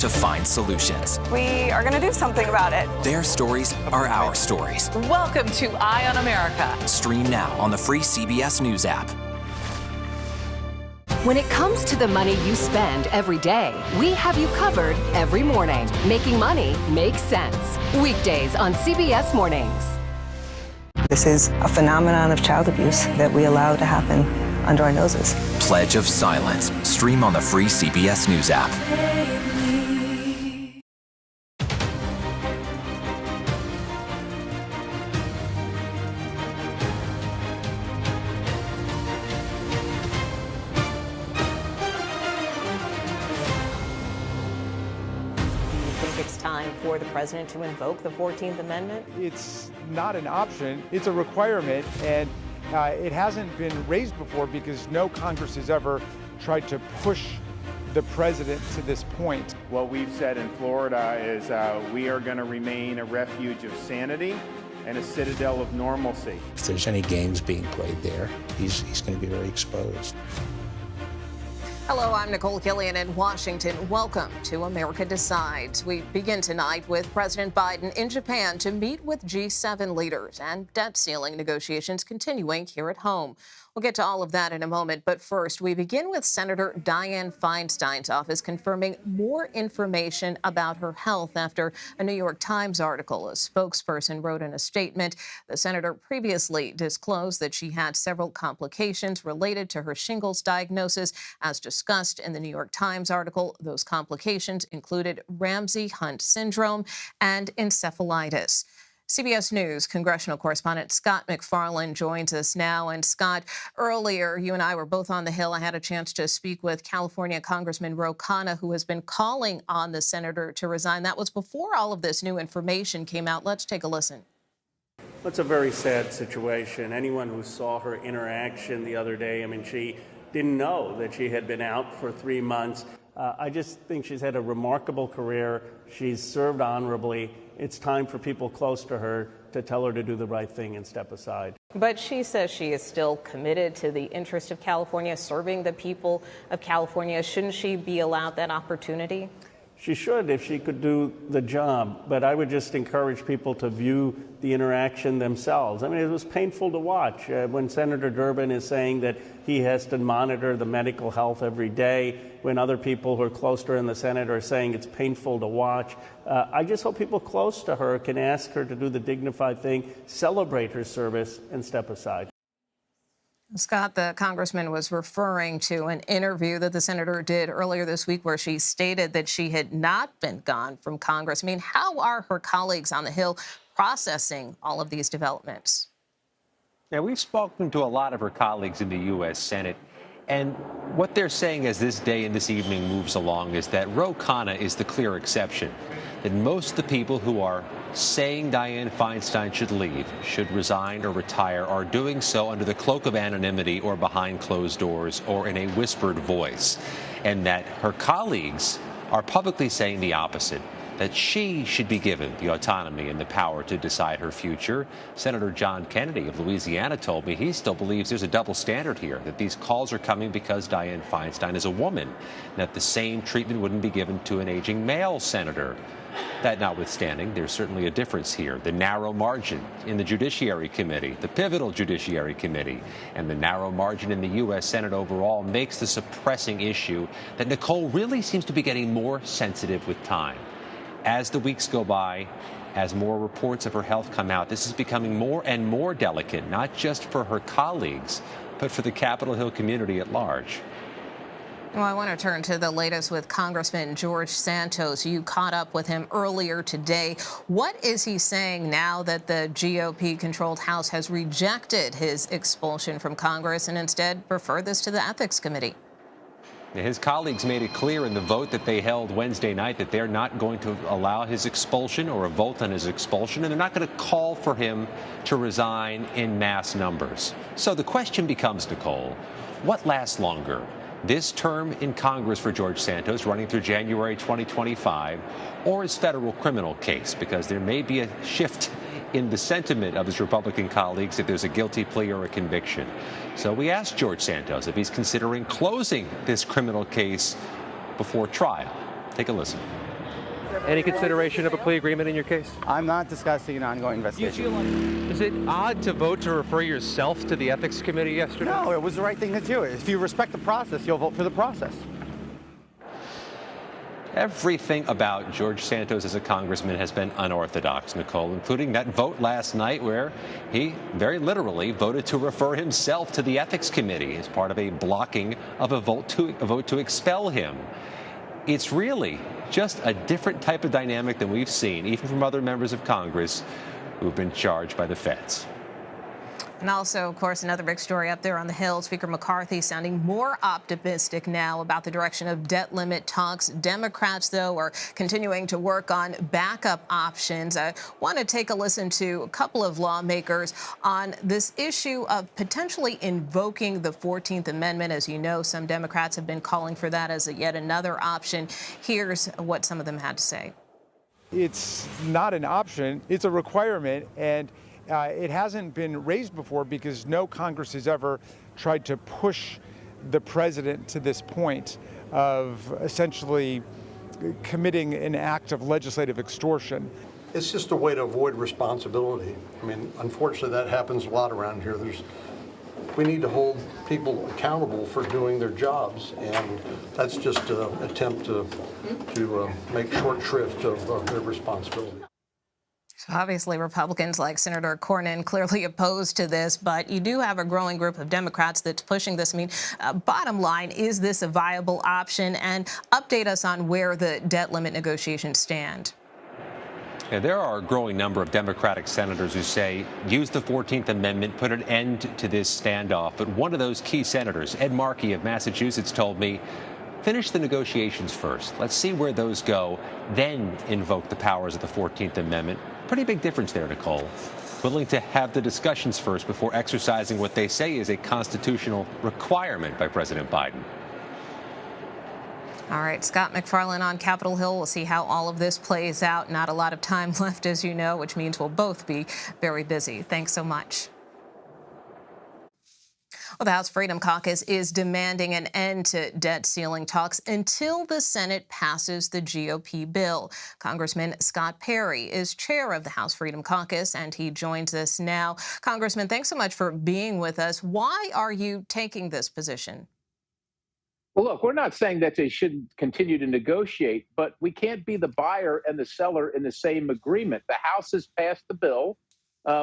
to find solutions. We are going to do something about it. Their stories are our stories. Welcome to Eye on America. Stream now on the free CBS News app. When it comes to the money you spend every day, we have you covered every morning. Making money makes sense. Weekdays on CBS Mornings. This is a phenomenon of child abuse that we allow to happen under our noses. Pledge of Silence. Stream on the free CBS News app. For the president to invoke the 14th Amendment? It's not an option, it's a requirement, and it hasn't been raised before because no Congress has ever tried to push the president to this point. What we've said in Florida is we are going to remain a refuge of sanity and a citadel of normalcy. If there's any games being played there, he's going to be very exposed. Hello, I'm Nicole Killian in Washington. Welcome to America Decides. We begin tonight with President Biden in Japan to meet with G7 leaders and debt ceiling negotiations continuing here at home. We'll get to all of that in a moment, but first, we begin with Senator Dianne Feinstein's office confirming more information about her health after a New York Times article. A spokesperson wrote in a statement, the senator previously disclosed that she had several complications related to her shingles diagnosis. As discussed in the New York Times article, those complications included Ramsay-Hunt syndrome and encephalitis. CBS News congressional correspondent Scott McFarland joins us now. And Scott, earlier, you and I were both on the Hill. I had a chance to speak with California Congressman Ro Khanna, who has been calling on the senator to resign. That was before all of this new information came out. Let's take a listen. It's a very sad situation. Anyone who saw her interaction the other day, she didn't know that she had been out for 3 months. I just think she's had a remarkable career. She's served honorably. It's time for people close to her to tell her to do the right thing and step aside. But she says she is still committed to the interest of California, serving the people of California. Shouldn't she be allowed that opportunity? She should if she could do the job, but I would just encourage people to view the interaction themselves. It was painful to watch when Senator Durbin is saying that he has to monitor the medical health every day, when other people who are close to her in the Senate are saying it's painful to watch. I just hope people close to her can ask her to do the dignified thing, celebrate her service, and step aside. Scott, the congressman was referring to an interview that the senator did earlier this week where she stated that she had not been gone from Congress. How are her colleagues on the Hill processing all of these developments? Yeah, we've spoken to a lot of her colleagues in the U.S. Senate, and what they're saying as this day and this evening moves along is that Ro Khanna is the clear exception, that most of the people who are saying Dianne Feinstein should leave, should resign or retire, are doing so under the cloak of anonymity or behind closed doors or in a whispered voice, and that her colleagues are publicly saying the opposite, that she should be given the autonomy and the power to decide her future. Senator John Kennedy of Louisiana told me he still believes there's a double standard here, that these calls are coming because Dianne Feinstein is a woman, and that the same treatment wouldn't be given to an aging male senator. That notwithstanding, there's certainly a difference here. The narrow margin in the Judiciary Committee, the pivotal Judiciary Committee, and the narrow margin in the U.S. Senate overall makes this a pressing issue that Nicole really seems to be getting more sensitive with time. As the weeks go by, as more reports of her health come out, this is becoming more and more delicate, not just for her colleagues, but for the Capitol Hill community at large. Well, I want to turn to the latest with Congressman George Santos. You caught up with him earlier today. What is he saying now that the GOP-controlled House has rejected his expulsion from Congress and instead referred this to the Ethics Committee? His colleagues made it clear in the vote that they held Wednesday night that they're not going to allow his expulsion or a vote on his expulsion, and they're not going to call for him to resign in mass numbers. So the question becomes, Nicole, what lasts longer? This term in Congress for George Santos running through January 2025, or his federal criminal case, because there may be a shift in the sentiment of his Republican colleagues if there's a guilty plea or a conviction. So we asked George Santos if he's considering closing this criminal case before trial. Take a listen. Any consideration of a plea agreement in your case? I'm not discussing an ongoing investigation. Is it odd to vote to refer yourself to the ethics committee yesterday? No, it was the right thing to do. If you respect the process, you'll vote for the process. Everything about George Santos as a congressman has been unorthodox, Nicole, including that vote last night where he very literally voted to refer himself to the ethics committee as part of a blocking of a vote to expel him. It's really just a different type of dynamic than we've seen, even from other members of Congress who've been charged by the feds. And also, of course, another big story up there on the Hill. Speaker McCarthy sounding more optimistic now about the direction of debt limit talks. Democrats, though, are continuing to work on backup options. I want to take a listen to a couple of lawmakers on this issue of potentially invoking the 14th Amendment. As you know, some Democrats have been calling for that as yet another option. Here's what some of them had to say. It's not an option, it's a requirement, and it hasn't been raised before because no Congress has ever tried to push the president to this point of essentially committing an act of legislative extortion. It's just a way to avoid responsibility. I mean, unfortunately, that happens a lot around here. We need to hold people accountable for doing their jobs, and that's just an attempt to make short shrift of their responsibility. So obviously, Republicans like Senator Cornyn clearly opposed to this, but you do have a growing group of Democrats that's pushing this. I mean, bottom line, is this a viable option? And update us on where the debt limit negotiations stand. Yeah, there are a growing number of Democratic senators who say use the 14th Amendment, put an end to this standoff. But one of those key senators, Ed Markey of Massachusetts, told me, finish the negotiations first. Let's see where those go, then invoke the powers of the 14th Amendment. Pretty big difference there, Nicole. Willing to have the discussions first before exercising what they say is a constitutional requirement by President Biden. All right, Scott McFarlane on Capitol Hill. We'll see how all of this plays out. Not a lot of time left, as you know, which means we'll both be very busy. Thanks so much. Well, the House Freedom Caucus is demanding an end to debt ceiling talks until the Senate passes the GOP bill. Congressman Scott Perry is chair of the House Freedom Caucus, and he joins us now. Congressman, thanks so much for being with us. Why are you taking this position? Well, look, we're not saying that they shouldn't continue to negotiate, but we can't be the buyer and the seller in the same agreement. The House has passed the bill.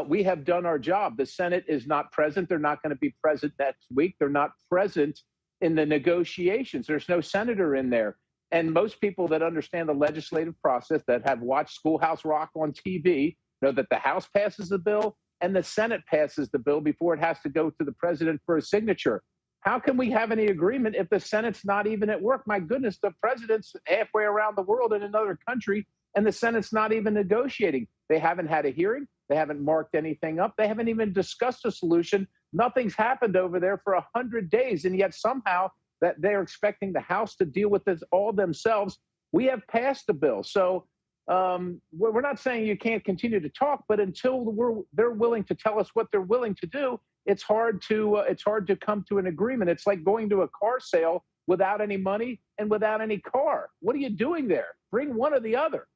We have done our job. The Senate is not present. They're not going to be present next week. They're not present in the negotiations. There's no senator in there. And most people that understand the legislative process, that have watched Schoolhouse Rock on TV, know that the House passes the bill and the Senate passes the bill before it has to go to the president for a signature. How can we have any agreement if the Senate's not even at work? My goodness, the president's halfway around the world in another country, and the Senate's not even negotiating. They haven't had a hearing. They haven't marked anything up. They haven't even discussed a solution. Nothing's happened over there for 100 days, and yet somehow that they're expecting the House to deal with this all themselves. We have passed the bill. So we're not saying you can't continue to talk, but until they're willing to tell us what they're willing to do, it's hard to come to an agreement. It's like going to a car sale without any money and without any car. What are you doing there? Bring one or the other.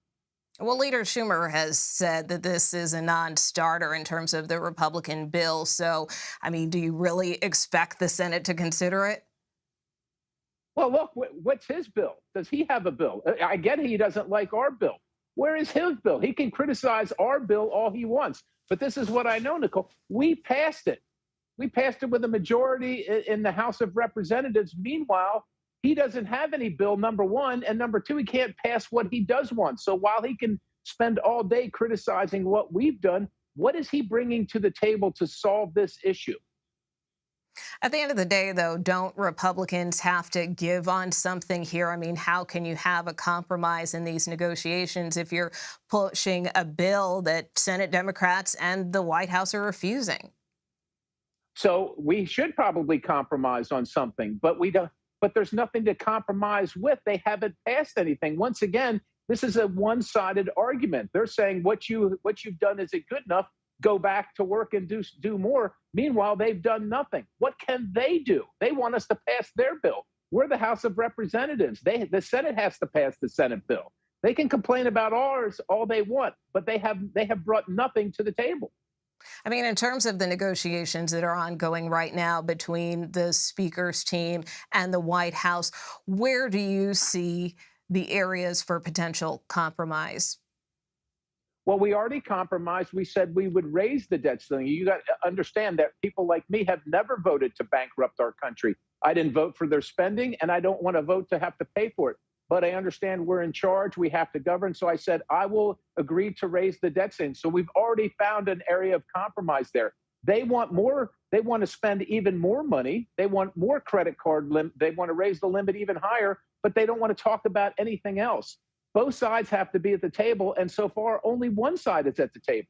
Well, Leader Schumer has said that this is a non-starter in terms of the Republican bill. So, I mean, do you really expect the Senate to consider it? Well, look, what's his bill? Does he have a bill? I get he doesn't like our bill. Where is his bill? He can criticize our bill all he wants. But this is what I know, Nicole. We passed it. We passed it with a majority in the House of Representatives. Meanwhile, he doesn't have any bill, number one. And number two, he can't pass what he does want. So while he can spend all day criticizing what we've done, what is he bringing to the table to solve this issue? At the end of the day, though, don't Republicans have to give on something here? I mean, how can you have a compromise in these negotiations if you're pushing a bill that Senate Democrats and the White House are refusing? So we should probably compromise on something, but we don't. But there's nothing to compromise with. They haven't passed anything. Once again, this is a one-sided argument. They're saying what you've done isn't good enough. Go back to work and do more. Meanwhile, they've done nothing. What can they do? They want us to pass their bill. We're the House of Representatives. The Senate has to pass the Senate bill. They can complain about ours all they want, but they have brought nothing to the table. I mean, in terms of the negotiations that are ongoing right now between the Speaker's team and the White House, where do you see the areas for potential compromise? Well, we already compromised. We said we would raise the debt ceiling. You got to understand that people like me have never voted to bankrupt our country. I didn't vote for their spending, and I don't want to vote to have to pay for it. But I understand we're in charge. We have to govern. So I said, I will agree to raise the debt ceiling. So we've already found an area of compromise there. They want more. They want to spend even more money. They want more credit card limit. They want to raise the limit even higher, but they don't want to talk about anything else. Both sides have to be at the table. And so far, only one side is at the table.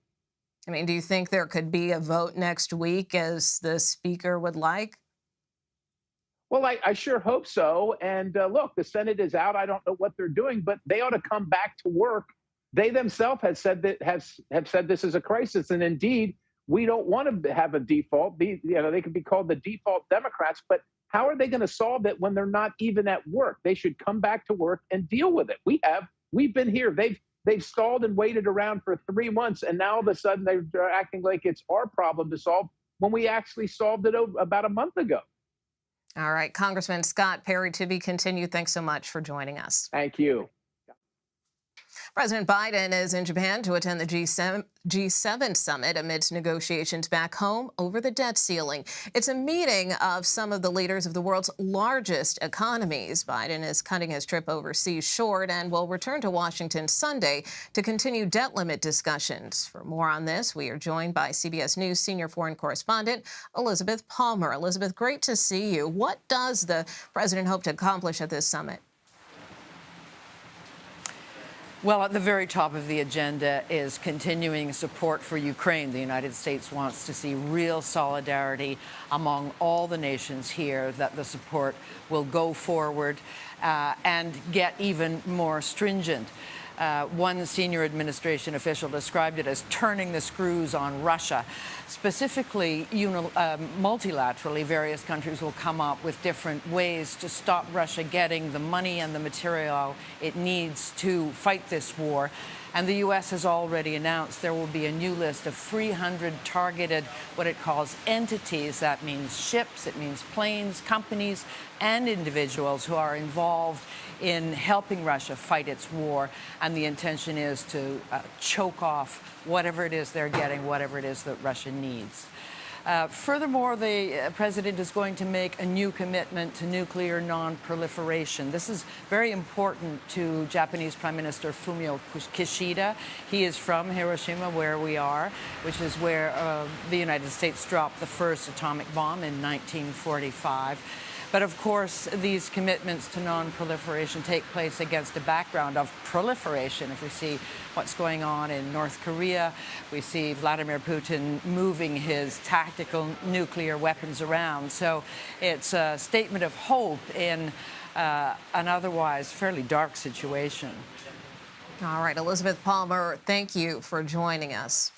I mean, do you think there could be a vote next week as the Speaker would like? Well, I sure hope so. And look, the Senate is out. I don't know what they're doing, but they ought to come back to work. They themselves have said that have said this is a crisis, and indeed, we don't want to have a default. They could be called the default Democrats, but how are they going to solve it when they're not even at work? They should come back to work and deal with it. We've been here. They've stalled and waited around for 3 months, and now all of a sudden they're acting like it's our problem to solve when we actually solved it about a month ago. All right, Congressman Scott Perry, to be continued. Thanks so much for joining us. Thank you. President Biden is in Japan to attend the G7 summit amidst negotiations back home over the debt ceiling. It's a meeting of some of the leaders of the world's largest economies. Biden is cutting his trip overseas short and will return to Washington Sunday to continue debt limit discussions. For more on this, we are joined by CBS News senior foreign correspondent Elizabeth Palmer. Elizabeth, great to see you. What does the president hope to accomplish at this summit? Well, at the very top of the agenda is continuing support for Ukraine. The United States wants to see real solidarity among all the nations here, that the support will go forward and get even more stringent. One senior administration official described it as turning the screws on Russia. Specifically, multilaterally, various countries will come up with different ways to stop Russia getting the money and the material it needs to fight this war. And the U.S. has already announced there will be a new list of 300 targeted, what it calls entities. That means ships, it means planes, companies, and individuals who are involved in helping Russia fight its war. And the intention is to choke off whatever it is they're getting, whatever it is that Russia needs. Furthermore, the president is going to make a new commitment to nuclear non-proliferation. This is very important to Japanese Prime Minister Fumio Kishida. He is from Hiroshima, where we are, which is where the United States dropped the first atomic bomb in 1945. But of course, these commitments to non-proliferation take place against a background of proliferation. If we see what's going on in North Korea, we see Vladimir Putin moving his tactical nuclear weapons around. So it's a statement of hope in an otherwise fairly dark situation. All right, Elizabeth Palmer, thank you for joining us.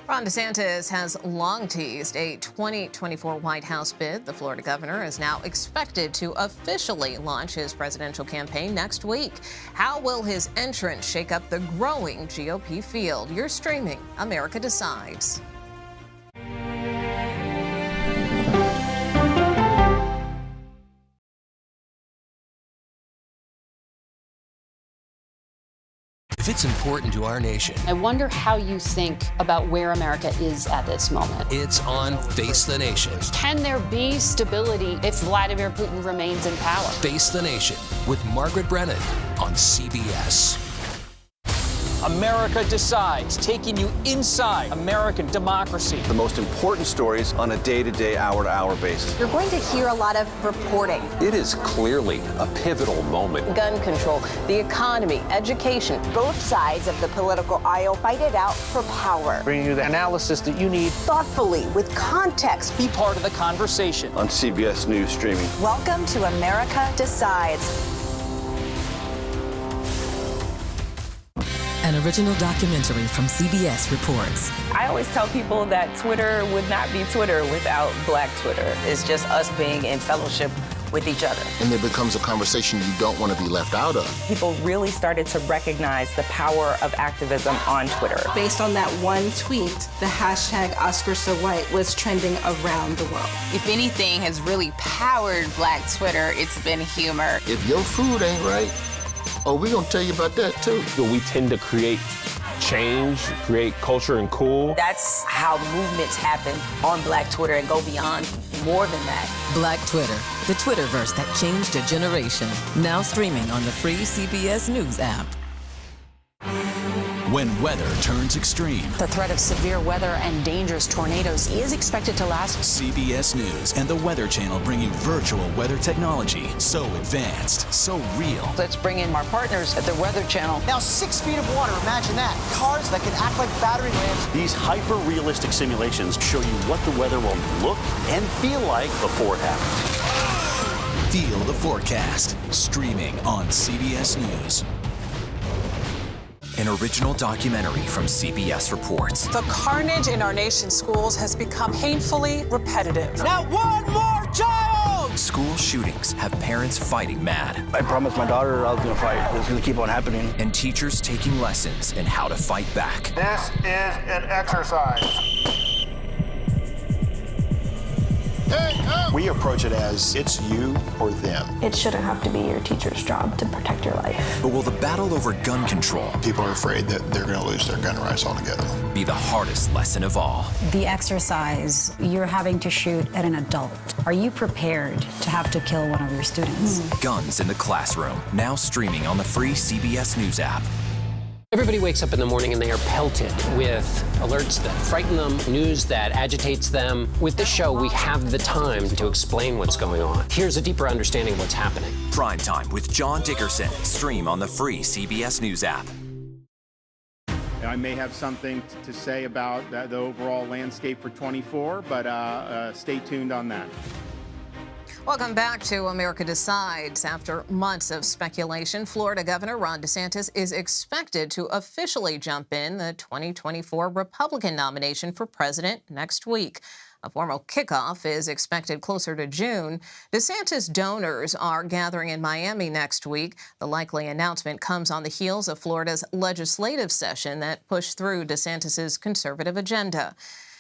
Ron DeSantis has long teased a 2024 White House bid. The Florida governor is now expected to officially launch his presidential campaign next week. How will his entrance shake up the growing GOP field? You're streaming America Decides. If it's important to our nation, I wonder how you think about where America is at this moment. It's on Face the Nation. Can there be stability if Vladimir Putin remains in power? Face the Nation with Margaret Brennan on CBS. America Decides, taking you inside American democracy. The most important stories on a day-to-day, hour-to-hour basis. You're going to hear a lot of reporting. It is clearly a pivotal moment. Gun control, the economy, education. Both sides of the political aisle fight it out for power. Bringing you the analysis that you need. Thoughtfully, with context. Be part of the conversation. On CBS News Streaming. Welcome to America Decides. An original documentary from CBS reports. I always tell people that Twitter would not be Twitter without Black Twitter. It's just us being in fellowship with each other. And it becomes a conversation you don't want to be left out of. People really started to recognize the power of activism on Twitter. Based on that one tweet, the hashtag #OscarsSoWhite was trending around the world. If anything has really powered Black Twitter, it's been humor. If your food ain't right, we're going to tell you about that too. We tend to create change, create culture and cool. That's how movements happen on Black Twitter and go beyond more than that. Black Twitter, the Twitterverse that changed a generation. Now streaming on the free CBS News app. When weather turns extreme. The threat of severe weather and dangerous tornadoes is expected to last. CBS News and the Weather Channel bring you virtual weather technology. So advanced, so real. Let's bring in our partners at the Weather Channel. Now 6 feet of water, imagine that. Cars that can act like battery lamps. These hyper-realistic simulations show you what the weather will look and feel like before it happens. Feel the forecast. Streaming on CBS News. An original documentary from CBS reports. The carnage in our nation's schools has become painfully repetitive. Not one more child! School shootings have parents fighting mad. I promised my daughter I was going to fight. It's going to keep on happening. And teachers taking lessons in how to fight back. This is an exercise. We approach it as it's you or them. It shouldn't have to be your teacher's job to protect your life. But will the battle over gun control, People are afraid that they're going to lose their gun rights altogether, be the hardest lesson of all? The exercise, you're having to shoot at an adult. Are you prepared to have to kill one of your students? Guns in the Classroom, now streaming on the free CBS News app. Everybody wakes up in the morning and they are pelted with alerts that frighten them, news that agitates them. With this show, we have the time to explain what's going on. Here's a deeper understanding of what's happening. Primetime with John Dickerson. Stream on the free CBS News app. I may have something to say about the overall landscape for 24, but stay tuned on that. Welcome back to America Decides. After months of speculation, Florida Governor Ron DeSantis is expected to officially jump in the 2024 Republican nomination for president next week. A formal kickoff is expected closer to June. DeSantis donors are gathering in Miami next week. The likely announcement comes on the heels of Florida's legislative session that pushed through DeSantis's conservative agenda.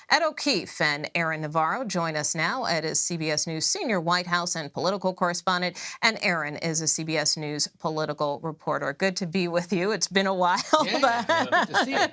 Ed O'Keefe and Aaron Navarro join us now. Ed is CBS News senior White House and political correspondent, and Aaron is a CBS News political reporter. Good to be with you. It's been a while. Yeah, good to see you.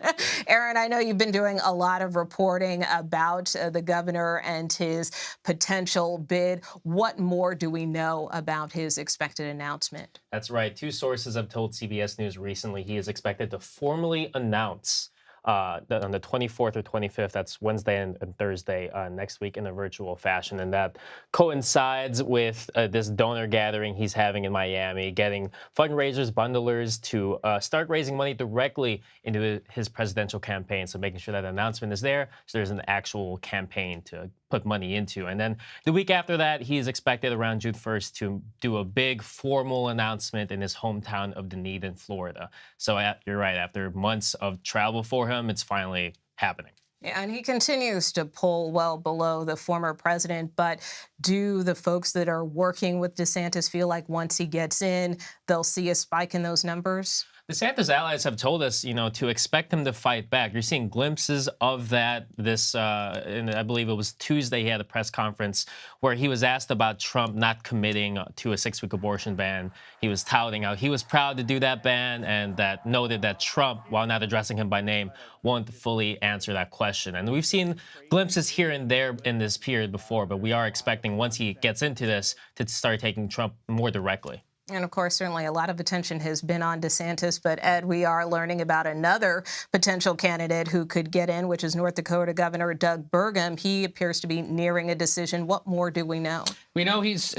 Aaron, I know you've been doing a lot of reporting about the governor and his potential bid. What more do we know about his expected announcement? That's right. Two sources have told CBS News recently he is expected to formally announce on the 24th or 25th, that's Wednesday and Thursday next week in a virtual fashion. And that coincides with this donor gathering he's having in Miami, getting fundraisers, bundlers to start raising money directly into his presidential campaign. So making sure that announcement is there, so there's an actual campaign to put money into. And then the week after that, he's expected around June 1st to do a big formal announcement in his hometown of Dunedin, Florida. So you're right, after months of travel for him, it's finally happening. Yeah, and he continues to pull well below the former president, but do the folks that are working with DeSantis feel like once he gets in, they'll see a spike in those numbers? DeSantis allies have told us, to expect him to fight back. You're seeing glimpses of that. And I believe it was Tuesday, he had a press conference where he was asked about Trump not committing to a 6-week abortion ban. He was touting how he was proud to do that ban, and that noted that Trump, while not addressing him by name, won't fully answer that question. And we've seen glimpses here and there in this period before, but we are expecting once he gets into this to start taking Trump more directly. And of course, certainly a lot of attention has been on DeSantis. But Ed, we are learning about another potential candidate who could get in, which is North Dakota Governor Doug Burgum. He appears to be nearing a decision. What more do we know? We know he's,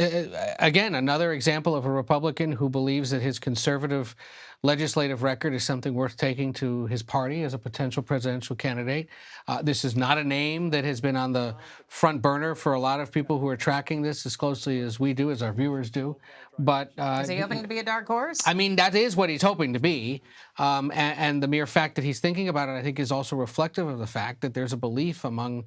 again, another example of a Republican who believes that his conservative legislative record is something worth taking to his party as a potential presidential candidate. This is not a name that has been on the front burner for a lot of people who are tracking this as closely as we do, as our viewers do. But is he hoping to be a dark horse? I mean, that is what he's hoping to be. And the mere fact that he's thinking about it, I think, is also reflective of the fact that there's a belief among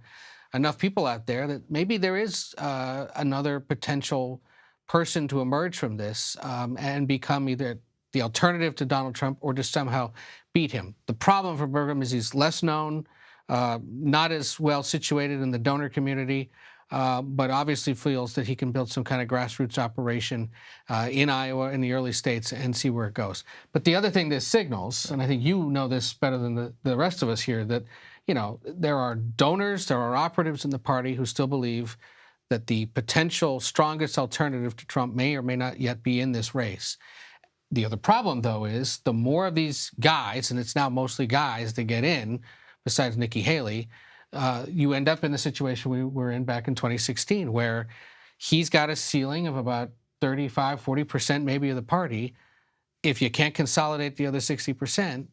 enough people out there that maybe there is another potential person to emerge from this and become either the alternative to Donald Trump or just somehow beat him. The problem for Burgum is he's less known, not as well situated in the donor community, but obviously feels that he can build some kind of grassroots operation in Iowa, in the early states, and see where it goes. But the other thing this signals, and I think you know this better than the rest of us here, that there are donors, there are operatives in the party who still believe that the potential strongest alternative to Trump may or may not yet be in this race. The other problem, though, is the more of these guys, and it's now mostly guys that get in, besides Nikki Haley, you end up in the situation we were in back in 2016, where he's got a ceiling of about 35, 40% maybe of the party. If you can't consolidate the other 60%,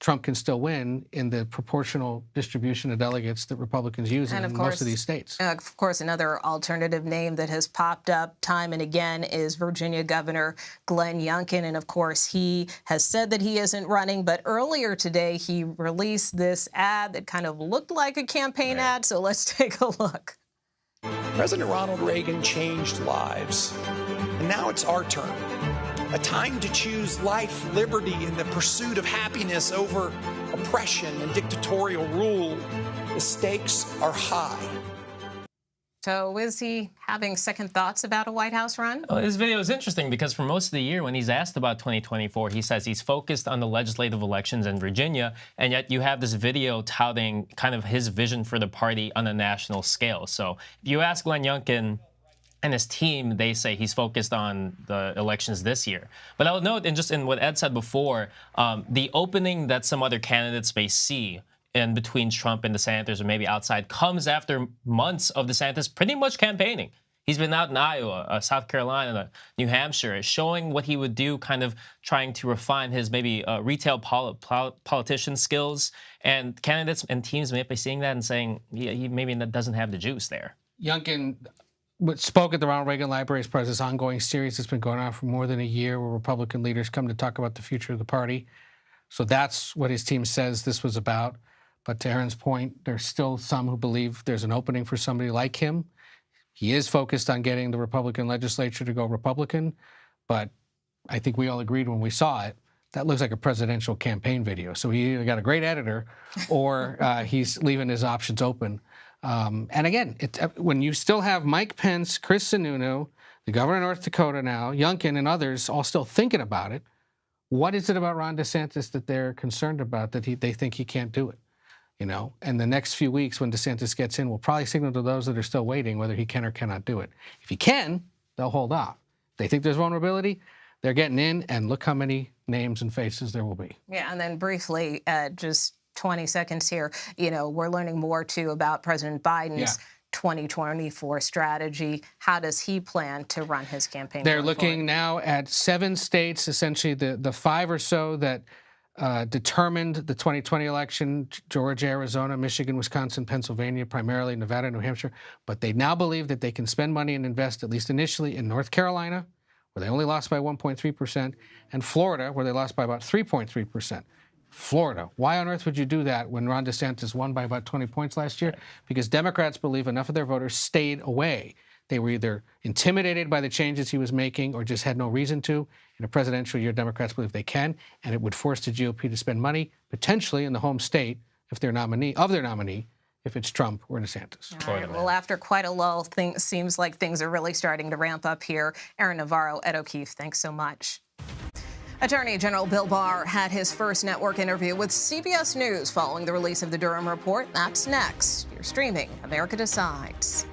Trump can still win in the proportional distribution of delegates that Republicans use in most of these states. Of course, another alternative name that has popped up time and again is Virginia Governor Glenn Youngkin. And of course, he has said that he isn't running. But earlier today, he released this ad that kind of looked like a campaign ad. So let's take a look. President Ronald Reagan changed lives. And now it's our turn. A time to choose life, liberty, and the pursuit of happiness over oppression and dictatorial rule. The stakes are high. So is he having second thoughts about a White House run? Well, his video is interesting because for most of the year, when he's asked about 2024, he says he's focused on the legislative elections in Virginia, and yet you have this video touting kind of his vision for the party on a national scale. So if you ask Glenn Youngkin and his team, they say he's focused on the elections this year. But I'll note, and just in what Ed said before, the opening that some other candidates may see in between Trump and DeSantis, or maybe outside, comes after months of DeSantis pretty much campaigning. He's been out in Iowa, South Carolina, New Hampshire, showing what he would do, kind of trying to refine his maybe retail politician skills. And candidates and teams may be seeing that and saying, yeah, he maybe doesn't have the juice there. Youngkin spoke at the Ronald Reagan Library as part of this ongoing series that's been going on for more than a year, where Republican leaders come to talk about the future of the party. So that's what his team says this was about. But to Aaron's point, there's still some who believe there's an opening for somebody like him. He is focused on getting the Republican legislature to go Republican, but I think we all agreed when we saw it, that looks like a presidential campaign video. So he either got a great editor or he's leaving his options open. And again, when you still have Mike Pence, Chris Sununu, the governor of North Dakota now, Youngkin and others all still thinking about it, what is it about Ron DeSantis that they're concerned about that they think he can't do it? And the next few weeks when DeSantis gets in will probably signal to those that are still waiting whether he can or cannot do it. If he can, they'll hold off. If they think there's vulnerability, they're getting in, and look how many names and faces there will be. Yeah, and then briefly, just 20 seconds here, we're learning more, too, about President Biden's 2024 strategy. How does he plan to run his campaign? They're looking now at 7 states, essentially the 5 or so that determined the 2020 election: Georgia, Arizona, Michigan, Wisconsin, Pennsylvania, primarily Nevada, New Hampshire. But they now believe that they can spend money and invest, at least initially, in North Carolina, where they only lost by 1.3%, and Florida, where they lost by about 3.3%. Florida. Why on earth would you do that when Ron DeSantis won by about 20 points last year? Because Democrats believe enough of their voters stayed away. They were either intimidated by the changes he was making or just had no reason to. In a presidential year, Democrats believe they can, and it would force the GOP to spend money, potentially in the home state, if their nominee, if it's Trump or DeSantis. All right. Well, after quite a lull, seems like things are really starting to ramp up here. Aaron Navarro, Ed O'Keefe, thanks so much. Attorney General Bill Barr had his first network interview with CBS News following the release of the Durham report. That's next. You're streaming America Decides.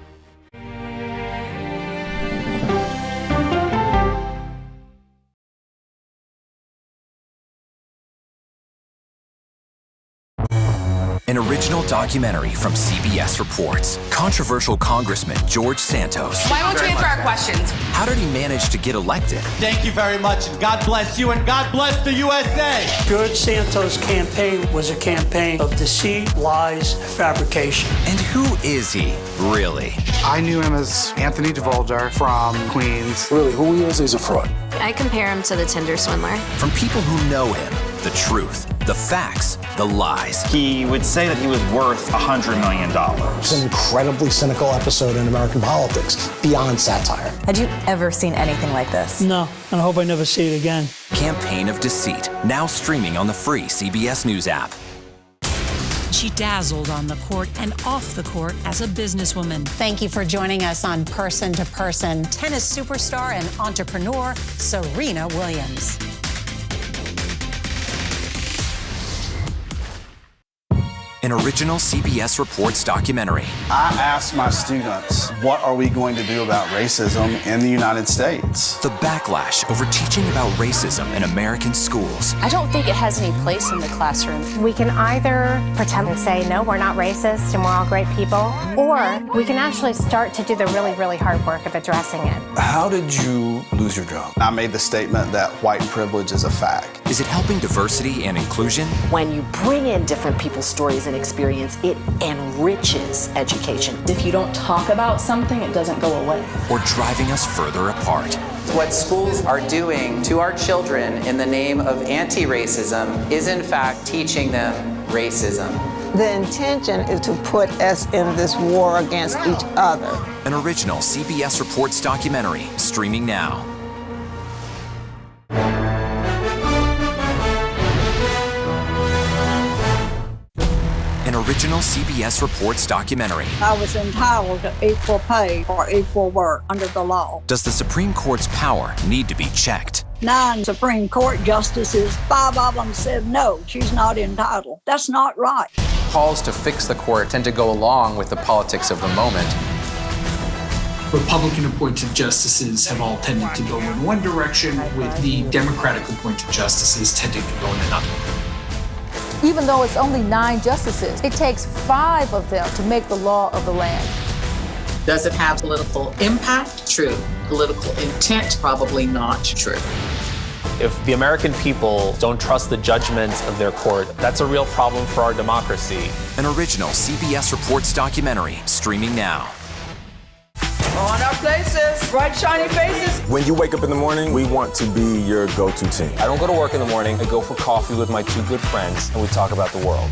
An original documentary from CBS reports. Controversial Congressman George Santos. Why won't you answer our questions? How did he manage to get elected? Thank you very much, and God bless you, and God bless the USA. George Santos' campaign was a campaign of deceit, lies, fabrication. And who is he, really? I knew him as Anthony DeVolder from Queens. Really, who he is, he's a fraud. I compare him to the Tinder swindler. From people who know him the truth, the facts, the lies. He would say that he was worth $100 million. It's an incredibly cynical episode in American politics, beyond satire. Had you ever seen anything like this? No, and I hope I never see it again. Campaign of Deceit, now streaming on the free CBS News app. She dazzled on the court and off the court as a businesswoman. Thank you for joining us on Person to Person. Tennis superstar and entrepreneur Serena Williams. An original CBS Reports documentary. I asked my students, what are we going to do about racism in the United States? The backlash over teaching about racism in American schools. I don't think it has any place in the classroom. We can either pretend and say, no, we're not racist and we're all great people, or we can actually start to do the really, really hard work of addressing it. How did you lose your job? I made the statement that white privilege is a fact. Is it helping diversity and inclusion? When you bring in different people's stories and experience, it enriches education. If you don't talk about something, it doesn't go away. Or driving us further apart? What schools are doing to our children in the name of anti-racism is in fact teaching them racism. The intention is to put us in this war against each other. An original CBS Reports documentary, streaming now. An original CBS Reports documentary. I was entitled to equal pay for equal work under the law. Does the Supreme Court's power need to be checked? 9 Supreme Court justices, 5 of them said no, she's not entitled. That's not right. Calls to fix the court tend to go along with the politics of the moment. Republican-appointed justices have all tended to go in one direction, with the Democratic-appointed justices tending to go in another. Even though it's only 9 justices, it takes 5 of them to make the law of the land. Does it have political impact? True. Political intent? Probably not true. If the American people don't trust the judgment of their court, that's a real problem for our democracy. An original CBS Reports documentary, streaming now. On our places, bright, shiny faces. When you wake up in the morning, we want to be your go-to team. I don't go to work in the morning. I go for coffee with my 2 good friends, and we talk about the world.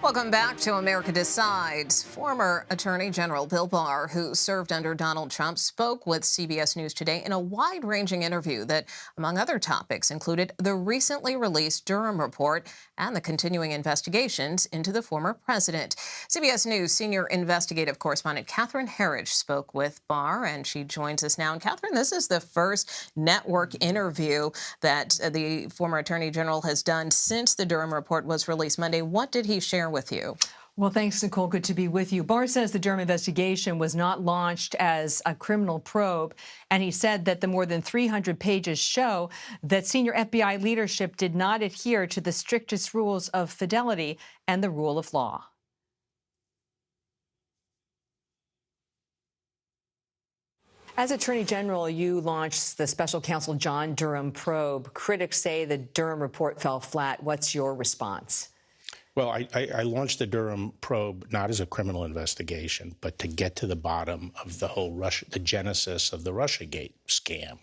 Welcome back to America Decides. Former Attorney General Bill Barr, who served under Donald Trump, spoke with CBS News today in a wide-ranging interview that, among other topics, included the recently released Durham report and the continuing investigations into the former president. CBS News senior investigative correspondent Catherine Herridge spoke with Barr, and she joins us now. And Catherine, this is the first network interview that the former Attorney General has done since the Durham report was released Monday. What did he share with you? Well, thanks, Nicole. Good to be with you. Barr says the Durham investigation was not launched as a criminal probe, and he said that the more than 300 pages show that senior FBI leadership did not adhere to the strictest rules of fidelity and the rule of law. As Attorney General, you launched the special counsel John Durham probe. Critics say the Durham report fell flat. What's your response? Well, I launched the Durham probe not as a criminal investigation, but to get to the bottom of the whole the genesis of the Russiagate scam.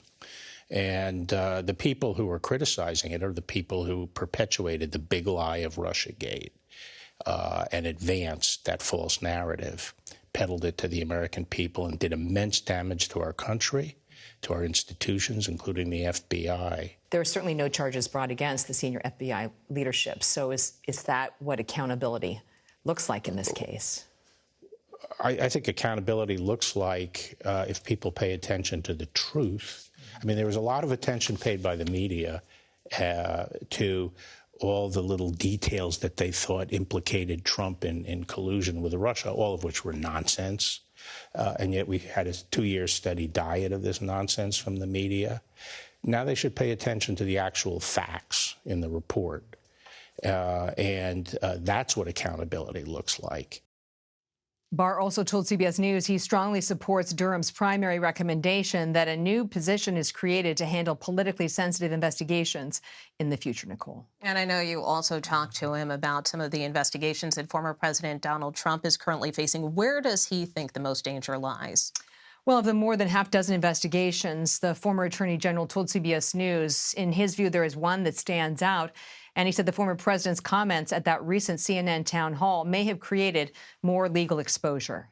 And the people who are criticizing it are the people who perpetuated the big lie of Russiagate and advanced that false narrative, peddled it to the American people, and did immense damage to our country, to our institutions, including the FBI. There are certainly no charges brought against the senior FBI leadership. So is that what accountability looks like in this case? I think accountability looks like if people pay attention to the truth. I mean, there was a lot of attention paid by the media to all the little details that they thought implicated Trump in collusion with Russia, all of which were nonsense. And yet we had a 2-year steady diet of this nonsense from the media. Now they should pay attention to the actual facts in the report. And that's what accountability looks like. Barr also told CBS News he strongly supports Durham's primary recommendation that a new position is created to handle politically sensitive investigations in the future, Nicole. And I know you also talked to him about some of the investigations that former President Donald Trump is currently facing. Where does he think the most danger lies? Well, of the more than half dozen investigations, the former Attorney General told CBS News, in his view, there is one that stands out. And he said the former president's comments at that recent CNN town hall may have created more legal exposure.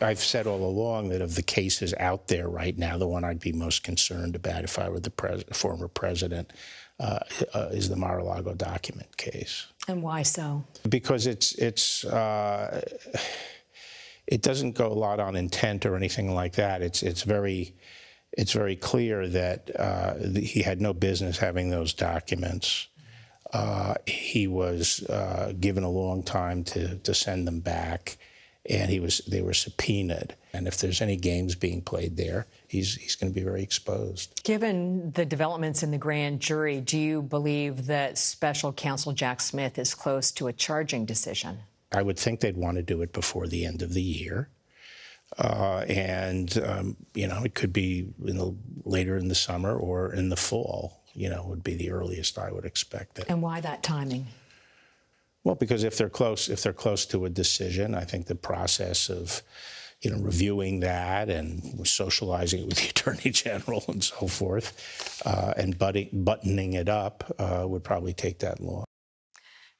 I've said all along that of the cases out there right now, the one I'd be most concerned about if I were the former president is the Mar-a-Lago document case. And why so? Because it doesn't go a lot on intent or anything like that. It's very clear that he had no business having those documents. He was given a long time to send them back, and they were subpoenaed. And if there's any games being played there, he's going to be very exposed. Given the developments in the grand jury, do you believe that Special Counsel Jack Smith is close to a charging decision? I would think they'd want to do it before the end of the year. It could be later in the summer or in the fall, would be the earliest I would expect it. And why that timing? Well, because if they're close to a decision, I think the process of, reviewing that and socializing it with the Attorney General and so forth, and buttoning it up would probably take that long.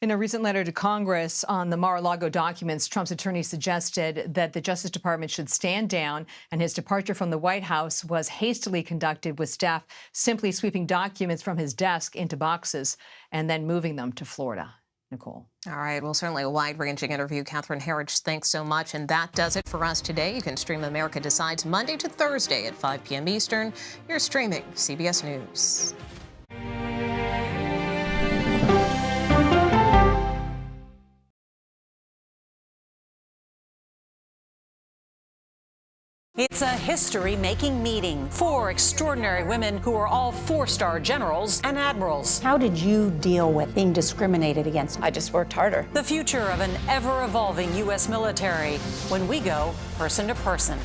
In a recent letter to Congress on the Mar-a-Lago documents, Trump's attorney suggested that the Justice Department should stand down, and his departure from the White House was hastily conducted, with staff simply sweeping documents from his desk into boxes and then moving them to Florida. Nicole. All right. Well, certainly a wide-ranging interview. Catherine Herridge, thanks so much. And that does it for us today. You can stream America Decides Monday to Thursday at 5 p.m. Eastern. You're streaming CBS News. It's a history-making meeting. 4 extraordinary women who are all 4-star generals and admirals. How did you deal with being discriminated against? I just worked harder. The future of an ever-evolving U.S. military when we go person to person.